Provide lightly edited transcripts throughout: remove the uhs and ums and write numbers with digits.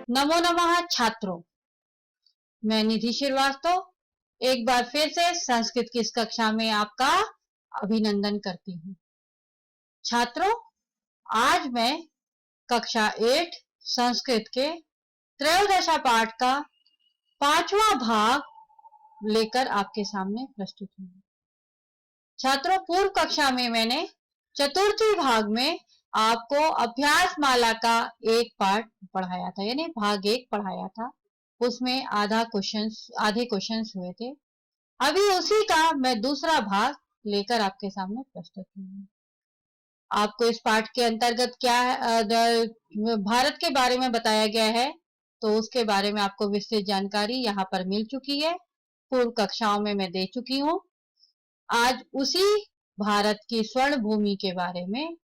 नमो नमः छात्रों, मैं निधि श्रीवास्तव एक बार फिर से संस्कृत की इस कक्षा में आपका अभिनंदन करती हूँ। छात्रों, आज मैं कक्षा 8 संस्कृत के त्रयोदशा पाठ का 5वां भाग लेकर आपके सामने प्रस्तुत हूँ। छात्रों, पूर्व कक्षा में मैंने चतुर्थी भाग में आपको अभ्यास माला का एक पार्ट पढ़ाया था, यानी भाग 1 पढ़ाया था। उसमें आधे क्वेश्चंस हुए थे। अभी उसी का मैं दूसरा भाग लेकर आपके सामने प्रस्तुत हूँ। आपको इस पाठ के अंतर्गत क्या भारत के बारे में बताया गया है, तो उसके बारे में आपको विस्तृत जानकारी यहाँ पर मिल चुकी है। पूर्व कक्षाओं में मैं दे चुकी हूँ। आज उसी भारत की स्वर्ण भूमि के बारे में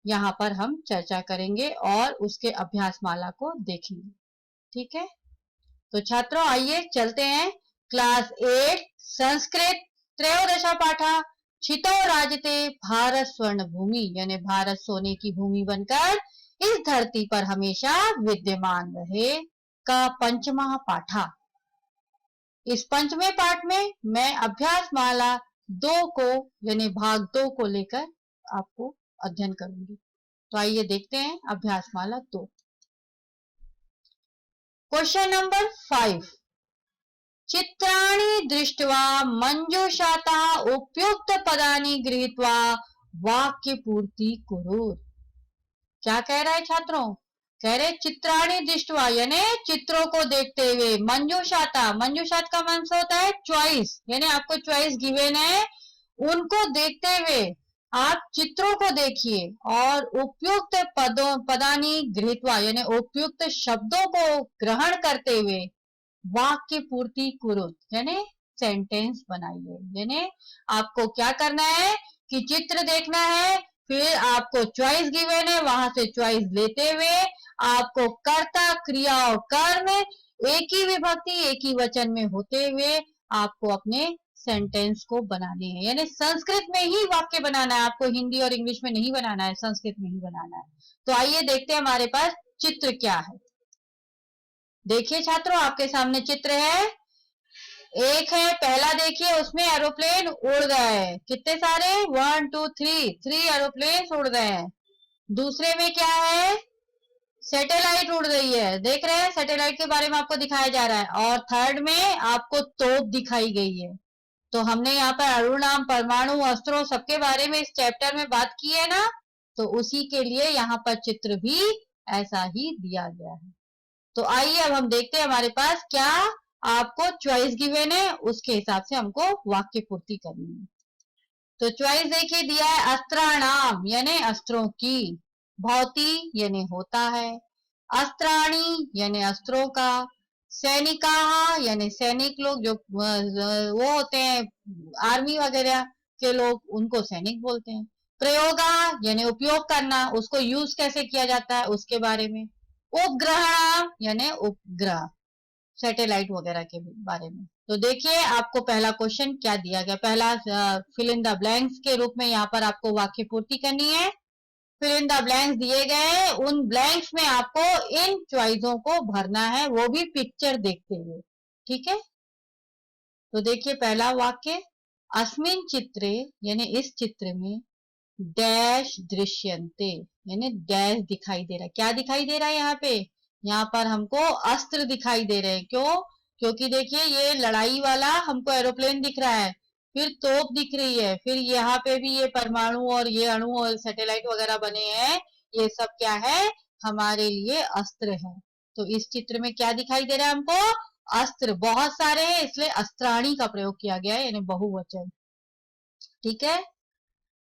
यहाँ पर हम चर्चा करेंगे और उसके अभ्यास माला को देखेंगे। ठीक है, तो छात्रों आइए चलते हैं। क्लास 8 संस्कृत त्रयोदशा पाठा छितो राजते भारत स्वर्ण भूमि, यानी भारत सोने की भूमि बनकर इस धरती पर हमेशा विद्यमान रहे का 5वां पाठा। इस 5वें पाठ में मैं अभ्यास माला 2 को यानी भाग 2 को लेकर आपको अध्ययन करूंगी। तो आइए देखते हैं अभ्यास माला 2। क्वेश्चन नंबर 5, चित्राणि दृष्ट्वा मंजूषातः उपयुक्त पदानि गृहीत्वा वाक्य पूर्ति कुरु। क्या कह रहा है छात्रों? कह रहे चित्राणि दृष्ट्वा यानी चित्रों को देखते हुए, मंजूषाता, मंजूषात का मीन्स होता है चॉइस, यानी आपको चॉइस गिवन है, उनको देखते हुए आप चित्रों को देखिए और उपयुक्त पदानी गृहीत्वा यानी उपयुक्त शब्दों को ग्रहण करते हुए वाक्य पूर्ति कुरुत यानी सेंटेंस बनाइए। यानी आपको क्या करना है कि चित्र देखना है, फिर आपको चॉइस गिवन है, वहां से चॉइस लेते हुए आपको कर्ता, क्रिया और कर्म एक ही विभक्ति एक ही वचन में होते हुए आपको अपने सेंटेंस को बनाने हैं। यानी संस्कृत में ही वाक्य बनाना है, आपको हिंदी और इंग्लिश में नहीं बनाना है, संस्कृत में ही बनाना है। तो आइए देखते हैं हमारे पास चित्र क्या है। देखिए छात्रों, आपके सामने चित्र है, एक है, पहला देखिए उसमें एरोप्लेन उड़ गए, कितने सारे, 1 2 3 एरोप्लेन उड़ गए हैं। दूसरे में क्या है, सैटेलाइट उड़ रही है, देख रहे हैं, सैटेलाइट के बारे में आपको दिखाया जा रहा है। और थर्ड में आपको तोप दिखाई गई है। तो हमने यहाँ पर अणुनाम, परमाणु, अस्त्रों सबके बारे में इस चैप्टर में बात की है ना, तो उसी के लिए यहाँ पर चित्र भी ऐसा ही दिया गया है। तो आइए अब हम देखते हैं हमारे पास क्या आपको चॉइस गिवन है, उसके हिसाब से हमको वाक्य पूर्ति करनी है। तो चॉइस देखिए दिया है, अस्त्राणाम यानी अस्त्रों की, भौति यानी होता है, अस्त्राणी यानी अस्त्रों का, सैनिका यानी सैनिक लोग, जो वो होते हैं आर्मी वगैरह के लोग, उनको सैनिक बोलते हैं। प्रयोगा यानी उपयोग करना, उसको यूज कैसे किया जाता है उसके बारे में। उपग्रह यानी उपग्रह, सैटेलाइट वगैरह के बारे में। तो देखिए आपको पहला क्वेश्चन क्या दिया गया, पहला फिल इन द ब्लैंक्स के रूप में यहाँ पर आपको वाक्य पूर्ति करनी है। फिल इन द ब्लैंक्स दिए गए, उन ब्लैंक्स में आपको इन चॉइसों को भरना है, वो भी पिक्चर देखते हुए। ठीक है, तो देखिए पहला वाक्य, अस्मिन चित्रे यानी इस चित्र में डैश दृश्यन्ते यानी डैश दिखाई दे रहा है। क्या दिखाई दे रहा है यहाँ पे, यहाँ पर हमको अस्त्र दिखाई दे रहे हैं। क्यों? क्योंकि देखिए ये लड़ाई वाला हमको एरोप्लेन दिख रहा है, फिर तोप दिख रही है, फिर यहाँ पे भी ये परमाणु और ये अणु और सैटेलाइट वगैरह बने हैं, ये सब क्या है, हमारे लिए अस्त्र है। तो इस चित्र में क्या दिखाई दे रहा है हमको, अस्त्र, बहुत सारे हैं इसलिए अस्त्राणी का प्रयोग किया गया है, यानी बहुवचन। ठीक है,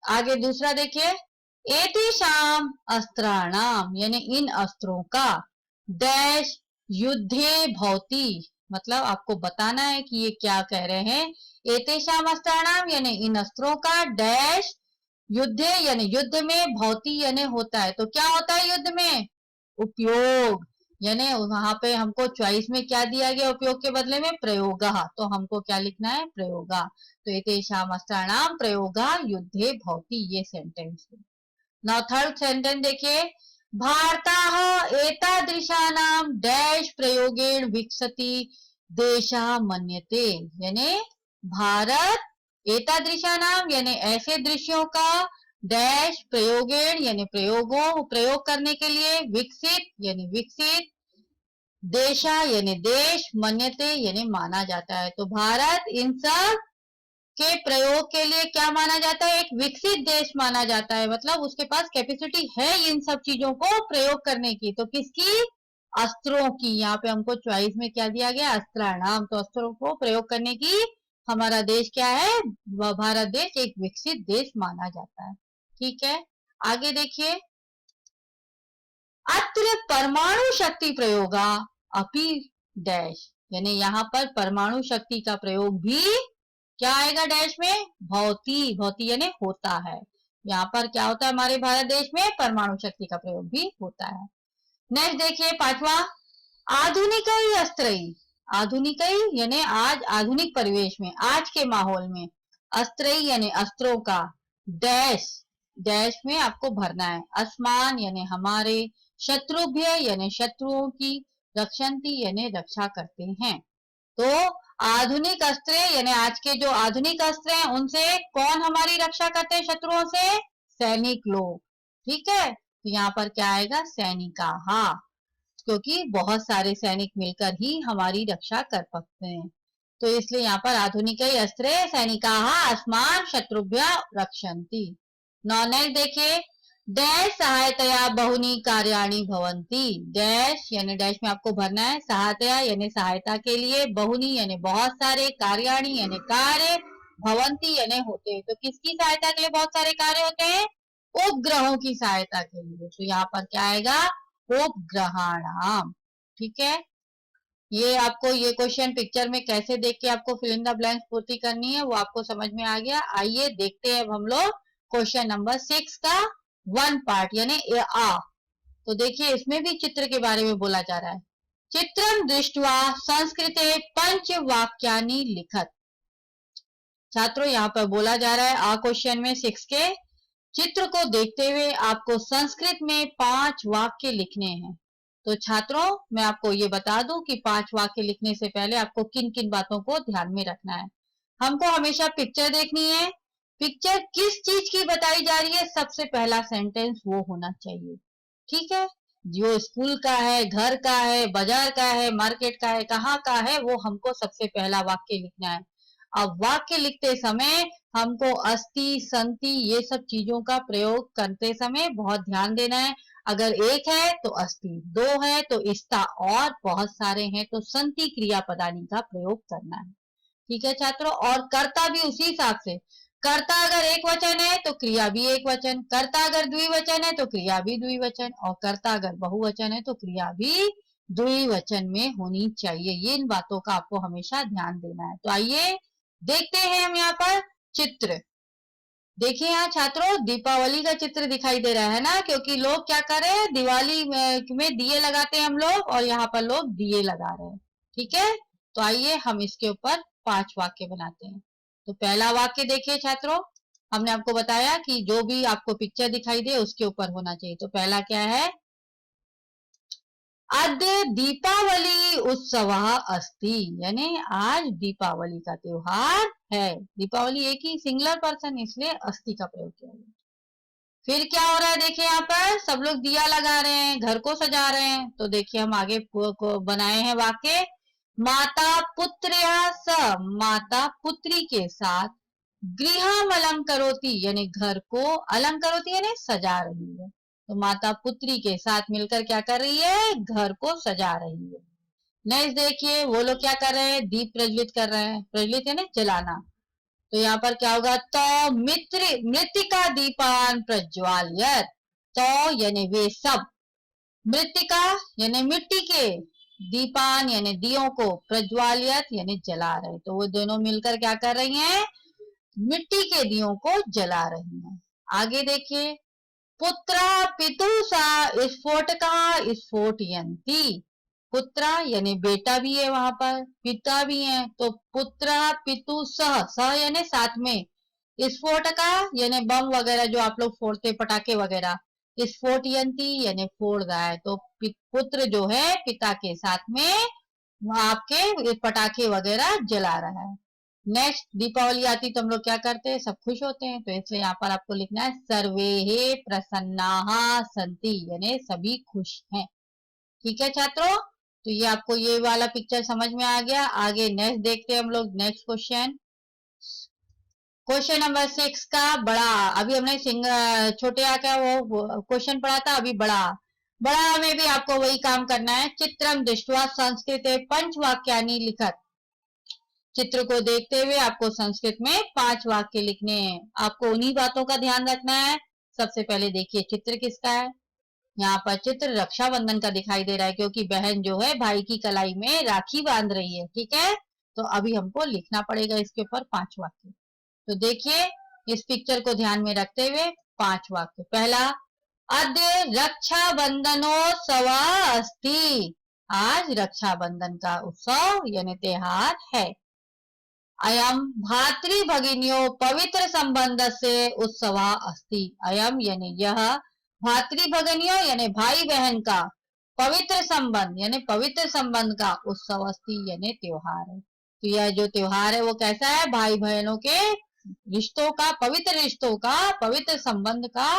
आगे दूसरा देखिए, एतेषाम अस्त्राणाम यानी इन अस्त्रों का, डैश युद्धे भवति, मतलब आपको बताना है कि ये क्या कह रहे हैं। एतेषाम अस्त्राणाम यानी इन अस्त्रों का, डैश युद्धे यानी युद्ध में, भवति यानी होता है। तो क्या होता है युद्ध में, उपयोग, यानी वहां पे हमको चॉइस में क्या दिया गया उपयोग के बदले में, प्रयोगा, तो हमको क्या लिखना है, प्रयोगा। तो एतेषाम अस्त्राणाम प्रयोगा युद्धे भवति, ये सेंटेंस है। नाउ थर्ड सेंटेंस देखिए, भारताः एतादृश एतादृशानां डैश प्रयोगेण विकसति देशः मन्यते, यानी भारत एतादृशानाम यानी ऐसे दृश्यों का डैश प्रयोगेण यानी प्रयोग करने के लिए विकसित यानी विकसित देशा यानी देश मन्यते यानी माना जाता है। तो भारत इन सब के प्रयोग के लिए क्या माना जाता है, एक विकसित देश माना जाता है, मतलब उसके पास कैपेसिटी है इन सब चीजों को प्रयोग करने की। तो किसकी, अस्त्रों की। यहाँ पे हमको चॉइस में क्या दिया गया, अस्त्राणाम, तो अस्त्रों को प्रयोग करने की हमारा देश क्या है, भारत देश एक विकसित देश माना जाता है। ठीक है, आगे देखिए, अत्र परमाणु शक्ति प्रयोगा अपि डैश, यानी यहाँ पर परमाणु शक्ति का प्रयोग भी क्या आएगा डैश में, भौती, भौती यानी होता है। यहाँ पर क्या होता है, हमारे भारत देश में परमाणु शक्ति का प्रयोग भी होता है। नेक्स्ट देखिए पांचवा, आधुनिक अस्त्र, आधुनिक यानी आज आधुनिक परिवेश में, आज के माहौल में, अस्त्र यानी अस्त्रों का, डैश, डैश में आपको भरना है, अस्मान यानी हमारे, शत्रुभ्य यानी शत्रुओं की, रक्षन्ति यानी रक्षा करते हैं। तो आधुनिक अस्त्र यानी आज के जो आधुनिक अस्त्र हैं उनसे कौन हमारी रक्षा करते हैं शत्रुओं से, सैनिक लोग। ठीक है, तो यहाँ पर क्या आएगा, सैनिका, हाँ, क्योंकि बहुत सारे सैनिक मिलकर ही हमारी रक्षा कर सकते हैं, तो इसलिए यहाँ पर आधुनिक अस्त्रे सैनिका अस्मान शत्रुभ्य रक्षन्ति। नेक्स्ट देखिए, डैश सहायतया बहुनी कार्याणि भवन्ति, डैश यानी डैश में आपको भरना है, सहायतया यानी सहायता के लिए, बहुनी यानी बहुत सारे, कार्याणि यानी कार्य, भवन्ति यानी होते हैं। तो किसकी सहायता के लिए बहुत सारे कार्य होते हैं, उपग्रहों की सहायता के लिए। तो यहाँ पर क्या आएगा, उपग्रहाणाम। ठीक है, ये आपको ये क्वेश्चन पिक्चर में कैसे देख के आपको फिल इन द ब्लैंक्स पूर्ति करनी है वो आपको समझ में आ गया। आइए देखते हैं अब हम लोग क्वेश्चन नंबर 6 का वन पार्ट यानी आ। तो देखिए इसमें भी चित्र के बारे में बोला जा रहा है, चित्रम दृष्ट्वा संस्कृते पंच वाक्यानि लिखत। छात्रों यहाँ पर बोला जा रहा है आ क्वेश्चन में 6 के चित्र को देखते हुए आपको संस्कृत में 5 वाक्य लिखने हैं। तो छात्रों मैं आपको ये बता दूं कि 5 वाक्य लिखने से पहले आपको किन किन बातों को ध्यान में रखना है। हमको हमेशा पिक्चर देखनी है, पिक्चर किस चीज की बताई जा रही है सबसे पहला सेंटेंस वो होना चाहिए। ठीक है, जो स्कूल का है, घर का है, बाजार का है, मार्केट का है, कहाँ का है, वो हमको सबसे पहला वाक्य लिखना है। अब वाक्य लिखते समय हमको अस्ति संति ये सब चीजों का प्रयोग करते समय बहुत ध्यान देना है। अगर एक है तो अस्ति, 2 है तो इस्ता, और बहुत सारे हैं तो संति क्रियापदानी का प्रयोग करना है। ठीक है छात्रों, और कर्ता भी उसी हिसाब से, कर्ता अगर एक वचन है तो क्रिया भी एक वचन, कर्ता अगर द्विवचन है तो क्रिया भी द्विवचन, और कर्ता अगर बहुवचन है तो क्रिया भी द्विवचन में होनी चाहिए। ये इन बातों का आपको हमेशा ध्यान देना है। तो आइए देखते हैं हम यहाँ पर चित्र। देखिए यहाँ छात्रों दीपावली का चित्र दिखाई दे रहा है ना, क्योंकि लोग क्या कर रहे हैं, दिवाली में दिए लगाते हैं हम लोग, और यहाँ पर लोग दिए लगा रहे हैं। ठीक है, तो आइए हम इसके ऊपर 5 वाक्य बनाते हैं। तो पहला वाक्य देखिए छात्रों, हमने आपको बताया कि जो भी आपको पिक्चर दिखाई दे उसके ऊपर होना चाहिए। तो पहला क्या है, अद्य दीपावली उत्सव अस्ति, यानी आज दीपावली का त्योहार है। दीपावली एक ही सिंगुलर पर्सन इसलिए अस्ति का प्रयोग किया गया। फिर क्या हो रहा है, देखिए यहाँ पर सब लोग दिया लगा रहे हैं, घर को सजा रहे हैं। तो देखिए हम आगे को बनाए हैं वाक्य, माता पुत्र्या स, माता पुत्री के साथ, गृहम अलंकरोति यानी घर को, अलंकरोति यानी सजा रही है। तो माता पुत्री के साथ मिलकर क्या कर रही है, घर को सजा रही है। नेक्स्ट देखिए वो लोग क्या कर रहे हैं, दीप प्रज्वलित कर रहे हैं, प्रज्वलित यानी जलाना। तो यहाँ पर क्या होगा, तो मृतिका दीपान प्रज्वाल्यत, तो यानी वे सब, मृतिका यानी मिट्टी के, दीपान यानी दियों को, प्रज्वाल्यत यानी जला रहे। तो वो दोनों मिलकर क्या कर रही हैं, मिट्टी के दियों को जला रही हैं। आगे देखिए, पुत्रा पितुसा स्फोटका स्फोटयन्ति, पुत्रा यानी बेटा भी है वहां पर, पिता भी है, तो पुत्रा पितु सह, सह यानी साथ में, स्फोटका यानी बम वगैरह जो आप लोग फोड़ते पटाखे वगैरह, स्फोटयंती यानी फोड़ रहा है, तो पुत्र जो है पिता के साथ में आपके पटाखे वगैरह जला रहा है। नेक्स्ट, दीपावली आती तो हम लोग क्या करते हैं, सब खुश होते हैं, तो इसलिए यहाँ पर आपको लिखना है सर्वे प्रसन्नाः सन्ति, यानी सभी खुश हैं। ठीक है छात्रों, तो ये आपको ये वाला पिक्चर समझ में आ गया। आगे नेक्स्ट देखते हैं हम लोग, नेक्स्ट क्वेश्चन, क्वेश्चन नंबर 6 का बड़ा। अभी हमने छोटे आ का वो क्वेश्चन पढ़ा था, अभी बड़ा। बड़ा में भी आपको वही काम करना है। चित्रम दृष्ट्वा संस्कृते पंचवाक्यानि लिखत, चित्र को देखते हुए आपको संस्कृत में 5 वाक्य लिखने हैं। आपको उन्हीं बातों का ध्यान रखना है। सबसे पहले देखिए चित्र किसका है। यहाँ पर चित्र रक्षाबंधन का दिखाई दे रहा है, क्योंकि बहन जो है भाई की कलाई में राखी बांध रही है। ठीक है, तो अभी हमको लिखना पड़ेगा इसके ऊपर 5 वाक्य। तो देखिए, इस पिक्चर को ध्यान में रखते हुए 5 वाक्य। पहला, अद्य रक्षाबंधनोत्सव अस्ति, आज रक्षाबंधन का उत्सव यानी त्योहार है। अयम भातृभगिन्यो पवित्र संबंध से उत्सव अस्ति, अयम यानी यह, भातृभगिन्यो यानी भाई बहन का, पवित्र संबंध यानी पवित्र संबंध का, उत्सव अस्ति यानी त्योहार है। तो यह जो त्योहार है वो कैसा है, भाई बहनों के रिश्तों का, पवित्र रिश्तों का, पवित्र संबंध का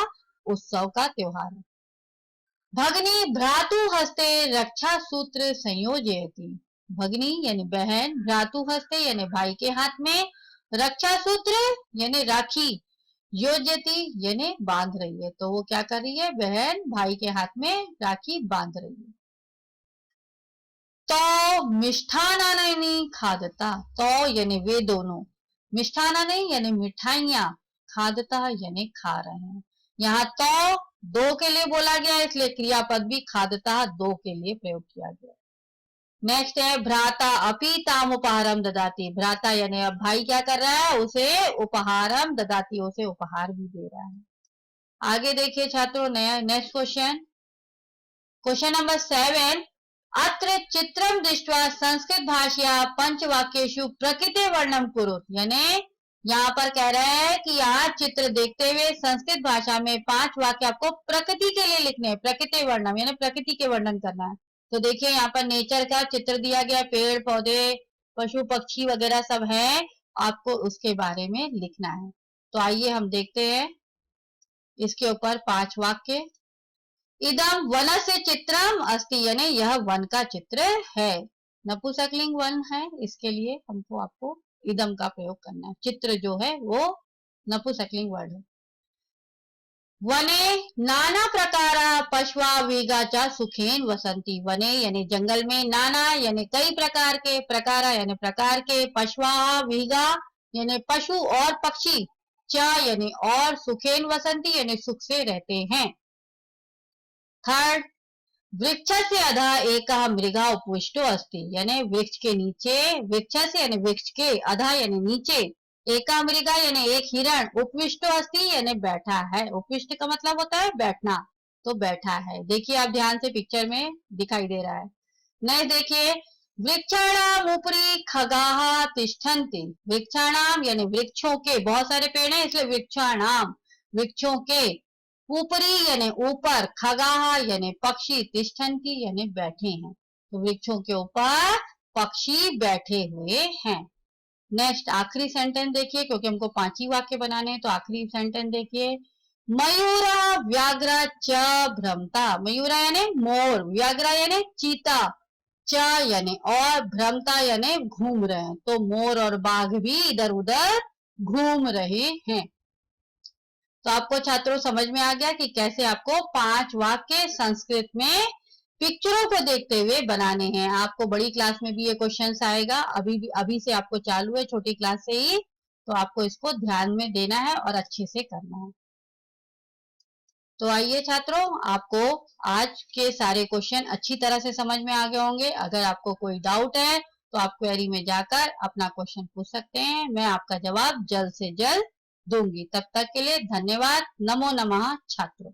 उत्सव का त्योहार है। भगनी भ्रातु हस्ते रक्षा सूत्र संयोजयति, भगनी यानी बहन, भ्रातु हस्ते यानी भाई के हाथ में, रक्षा सूत्र यानी राखी, योजयति यानी बांध रही है। तो वो क्या कर रही है, बहन भाई के हाथ में राखी बांध रही है। तो मिष्ठानानि खादता, तो यानी वे दोनों, मिष्ठानानि यानी मिठाइयां, खादता यानी खा रहे हैं। यहाँ तो दो के लिए बोला गया, इसलिए क्रियापद भी खादता दो के लिए प्रयोग किया गया। नेक्स्ट है, भ्राता अपि ताम उपहारम ददाती, भ्राता यानी अब भाई क्या कर रहा है, उसे उपहारम ददाती, उसे उपहार भी दे रहा है। आगे देखिए छात्रों, नया नेक्स्ट क्वेश्चन, क्वेश्चन नंबर 7, अत्र चित्रम दृष्ट्वा संस्कृत भाषा पंचवाक्येषु प्रकृति वर्णम कुरुत, यानी यहाँ पर कह रहा है कि यहाँ चित्र देखते हुए संस्कृत भाषा में 5 वाक्य आपको प्रकृति के लिए लिखने हैं। प्रकृति वर्णन यानी प्रकृति के वर्णन करना है। तो देखिए यहाँ पर नेचर का चित्र दिया गया, पेड़ पौधे पशु पक्षी वगैरह सब है, आपको उसके बारे में लिखना है। तो आइए हम देखते हैं इसके ऊपर 5 वाक्य। इदम वन से चित्रम अस्ति, यानी यह वन का चित्र है। नपुंसकलिंग वन है, इसके लिए हमको आपको इदम का प्रयोग करना है। चित्र जो है वो नपुंसकलिंग वर्ड है। वने नाना प्रकारा पशवा वीगाचा सुखेन वसंती, वने यानी जंगल में, नाना यानी कई प्रकार के, प्रकारा यानी प्रकार के, पशवा वीगा यानी पशु और पक्षी, चा यानी और, सुखेन वसंती यानी सुख से रहते हैं। थर्ड, वृक्ष से अधा एक मृगा उपविष्टो अस्ति, यानी वृक्ष के नीचे, वृक्ष से यानी वृक्ष के, अधा यानी नीचे, एका मृगा यानी एक हिरण, उपविष्टो अस्ति यानी बैठा है। उपविष्ट का मतलब होता है बैठना, तो बैठा है। देखिए आप ध्यान से, पिक्चर में दिखाई दे रहा है। नहीं देखिए, वृक्षाणाम ऊपरी खगाहा तिष्ठन्ति, वृक्षाणाम यानी वृक्षों के, बहुत सारे पेड़ हैं इसलिए वृक्षाणाम, वृक्षों के, ऊपरी यानी ऊपर, खगाहा यानी पक्षी, तिष्ठन्ति यानी बैठे हैं। तो वृक्षों के ऊपर पक्षी बैठे हुए हैं। नेक्स्ट आखिरी सेंटेंस देखिए, क्योंकि हमको 5 ही वाक्य बनाने हैं, तो आखिरी सेंटेंस देखिए, मयूरा व्याघ्र च भ्रमता, मयूरा यानी मोर, व्याघ्र यानी चीता, च यानी और, भ्रमता यानी घूम रहे हैं। तो मोर और बाघ भी इधर उधर घूम रहे हैं। तो आपको छात्रों समझ में आ गया कि कैसे आपको 5 वाक्य संस्कृत में पिक्चरों को देखते हुए बनाने हैं। आपको बड़ी क्लास में भी ये क्वेश्चंस आएगा, अभी से आपको चालू है, छोटी क्लास से ही, तो आपको इसको ध्यान में देना है और अच्छे से करना है। तो आइए छात्रों, आपको आज के सारे क्वेश्चन अच्छी तरह से समझ में आ गए होंगे। अगर आपको कोई डाउट है तो आप क्वेरी में जाकर अपना क्वेश्चन पूछ सकते हैं, मैं आपका जवाब जल्द से जल्द दूंगी। तब तक के लिए धन्यवाद। नमो नमः छात्रों।